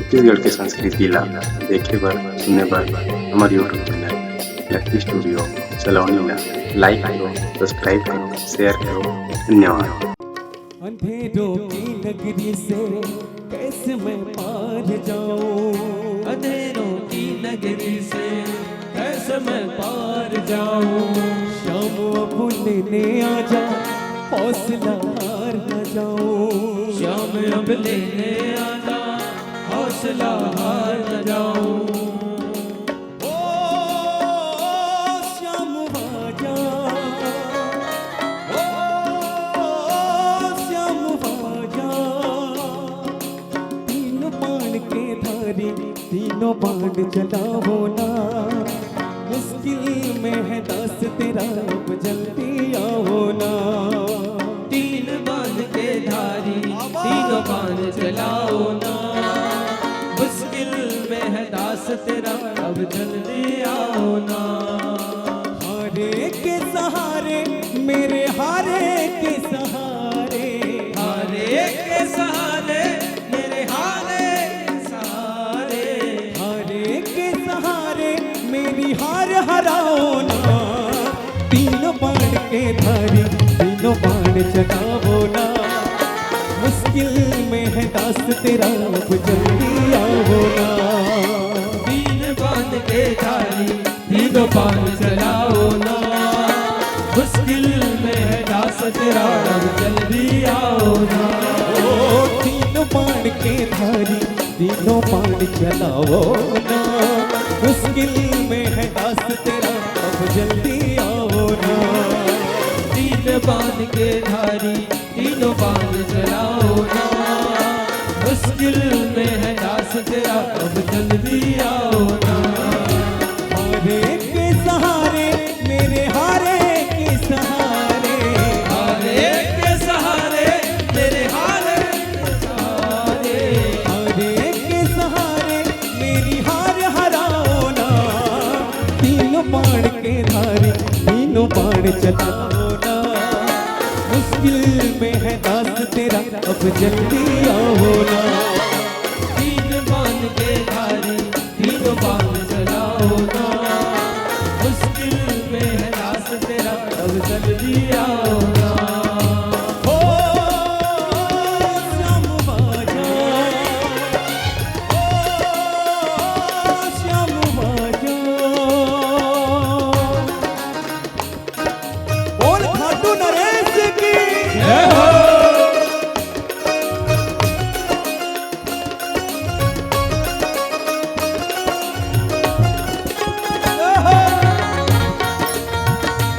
छत्तीसगढ़ के संस्कृति ला देखे बर सुने बर हमारे यूट्यूब चैनल लकी स्टूडियो सलोनी ला लाइक करो, सब्सक्राइब करो, शेयर करो। धन्यवाद। अंधेरों की नगरी से कैसे मैं पार जाऊं, अंधेरों की नगरी से कैसे मैं पार जाऊं। शाम अब लेने आ जा, हौसला हार न जाऊं। शाम अब लेने आ जा, हौसला हार न जाऊं। ओ श्याम आजा, ओ श्याम आजा। तीनों बाण के धारी, तीनों बाण चलाओ ना। मुश्किल में है दास तेरा, अब जल्दी आओ ना। तीन बाण के धारी, तीनों बाण चलाओ ना। मुश्किल में है दास तेरा, अब जल्दी आओ ना। हारे के सहारे, मेरे हारे के सहारे, हारे के सहारे, मेरे हारे के सहारे। हारे के सहारे मेरी हार हराओ ना। तीनों बाण के धारी, तीनों बाण चलाओ ना। मुश्किल में है दास तेरा, अब जल्दी आओ ना। तीन बाण के धारी, तीनों बाण चलाओ ना। मुश्किल में है दास तेरा, अब जल्दी आओ ना। ओ तीनों बाण के धारी, तीनों बाण चलाओ ना। मुश्किल में है दास तेरा, अब जल्दी आओ ना। तीन बाण के धारी, तीनों बाण चलाओ ना। मुश्किल में है दास तेरा, अब जल्दी आओ ना। हारे के सहारे, मेरे हारे के सहारे, हारे के सहारे, मेरे हारे के सहारे। हारे के सहारे मेरी हार हराओ ना। तीनों बाण के धारी, तीनों बाण चलाओ ना। मुश्किल में है दास तेरा, अब जल्दी आओ ना। तीन बाण के धारी, तीनों बाण चलाओ ना। मुश्किल में है दास तेरा, अब जल्दी आओ ना। ओ श्याम बाजा, ओ श्याम बाजा। बोल खाटू नरेश की जय हो।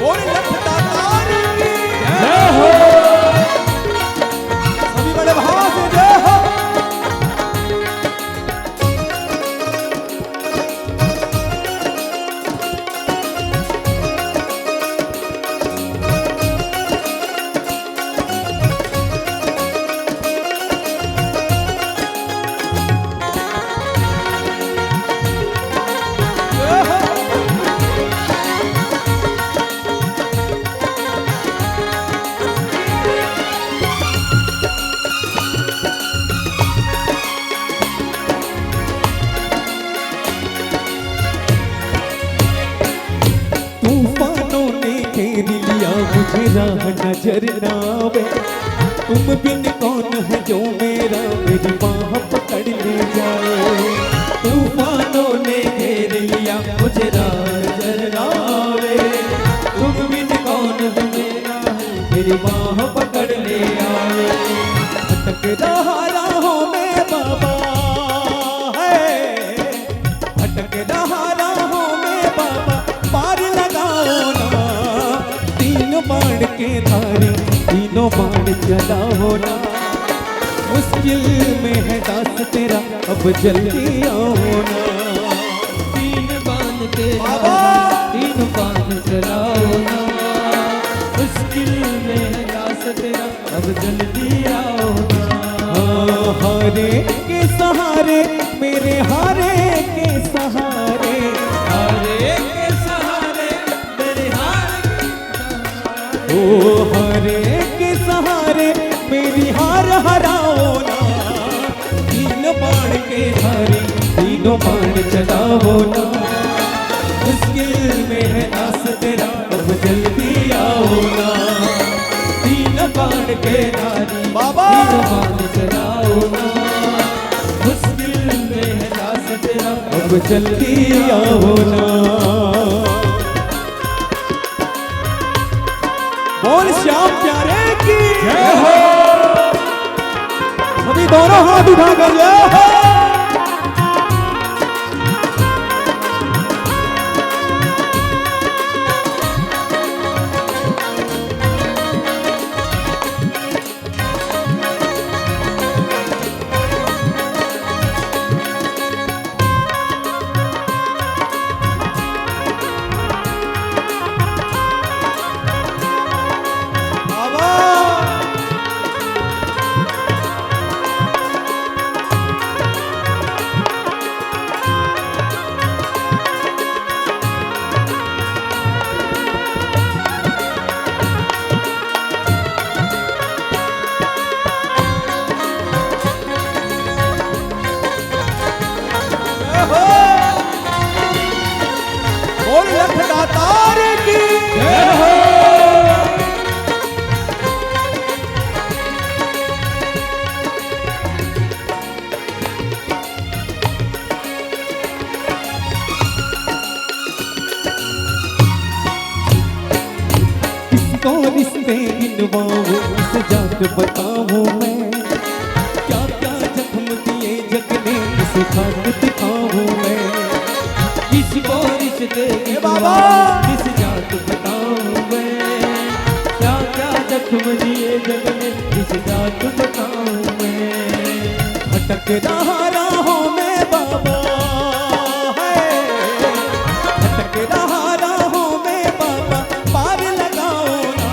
बोल लखदातार की जय हो। सभी बड़े भाव से जय हो। जय हो। तूफानों ने घेर लिया मुझे, राह नजर ना आवे। तुम बिन कौन है जो मेरा, मेरी बाह पकड़ ले जाए। तूफानों ने घेर लिया मुझे, राह नजर ना आवे। तुम बिन कौन है मेरा, मेरी बाह पकड़ ले आवे। भटक रहा राहों में बाबा है, भटक रहा राहों में बाबा, पार लगाओ ना। तीनों बाण के धारी, तीनों बाण चलाओ ना। मुश्किल में है दास तेरा, अब जल्दी आओ ना। तीन बाण के बाबा! धारी, तीन बाण चलाओ ना। मुश्किल में है दास तेरा, अब जल्दी आओ ना। हाँ, हारे के सहारे, मेरे हारे के सहारे, हारे के सहारे, मेरे हारे के सहारे। ओ हारे के सहारे मेरी हार हराओ ना। तीन बाण के धारी, तीनों बाण चलाओ ना, मुश्किल में है दास तेरा अब जल्दी आओ ना। तीन बाण के धारी बाबा। तीनों बाण चलाओ ना, मुश्किल में है दास तेरा अब जल्दी आओ ना। बोल श्याम प्यारे की जय हो। सभी दोनों हाथ उठाकर जय हो। बोल लख दातार की जय हो। किसको रिश्ते गिनवाऊं किस जात बताऊं मैं, क्या क्या जख्म दिए जग ने किस खाक दिखाऊं मैं। किसको रिश्ते बाबा। किस जात बताऊं मैं, क्या क्या जख्म दिए जग में किस जात बताऊं मैं। भटक राहों में बाबा है, भटक राहों में बाबा पार लगाओ ना।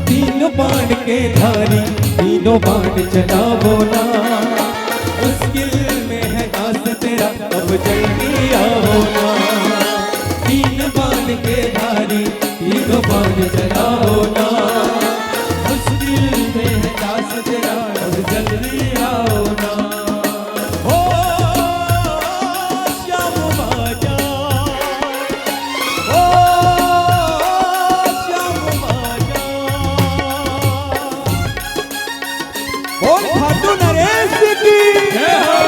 तीन बाण के धारी तीनों बाण चलाओ ना, मुश्किल में है दास तेरा अब जल्दी आओ ना। तीन बाण के धारी तीनों बाण चलाओ ना, मुश्किल में है दास तेरा अब जल्दी आओ ना। हो श्याम बाजा, हो श्याम बाजा। बोल खाटू नरेश की जय हो।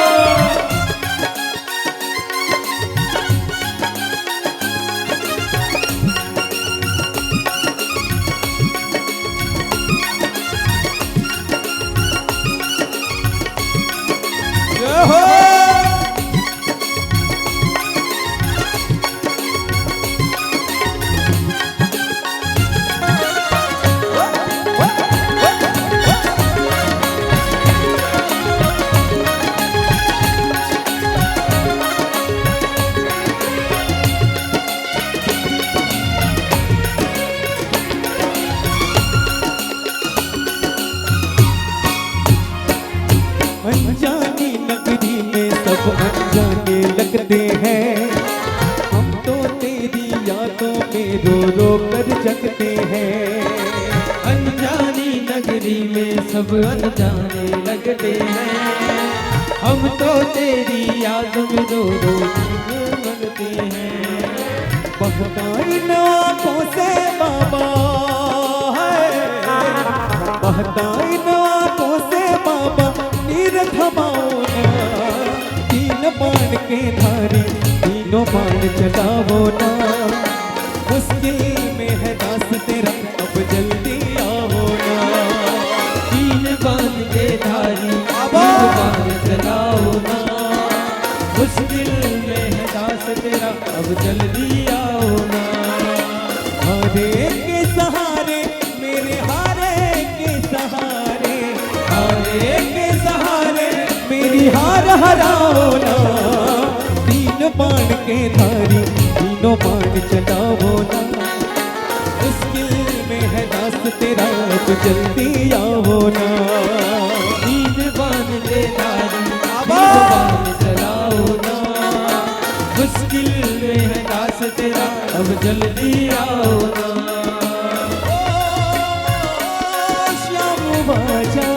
जय हो। अनजानी नगरी में सब अनजाने लगते हैं, हम तो तेरी यादों में रो रो कर जगते हैं। अनजानी नगरी में सब अनजाने लगते हैं, हम तो तेरी याद में रो रो मरते हैं। बहताई आँखों से बाबा है, बहताई आँखों से बाबा नीर थमाओ ना। तीन बाण के धारी तीनों बाण चलाओ ना, मुश्किल में है दास तेरा अब जल्दी आओ ना। तीन बाण के धारी बाबा। तीन बाण चलाओ ना, मुश्किल में है दास तेरा अब जल्दी आओ ना। हारे के सहारे मेरे हारे के सहारे, हारे के सहारे मेरी हार हराओ ना। तीन बाण के धारी तीनों बाण चलाओ ना, मुश्किल में है दास तेरा अब जल्दी आओ ना। तीन बाण के धारी बाबा। तीन बाण चलाओ ना, मुश्किल में है दास तेरा अब जल्दी आओ ना। ओ श्याम बाजा।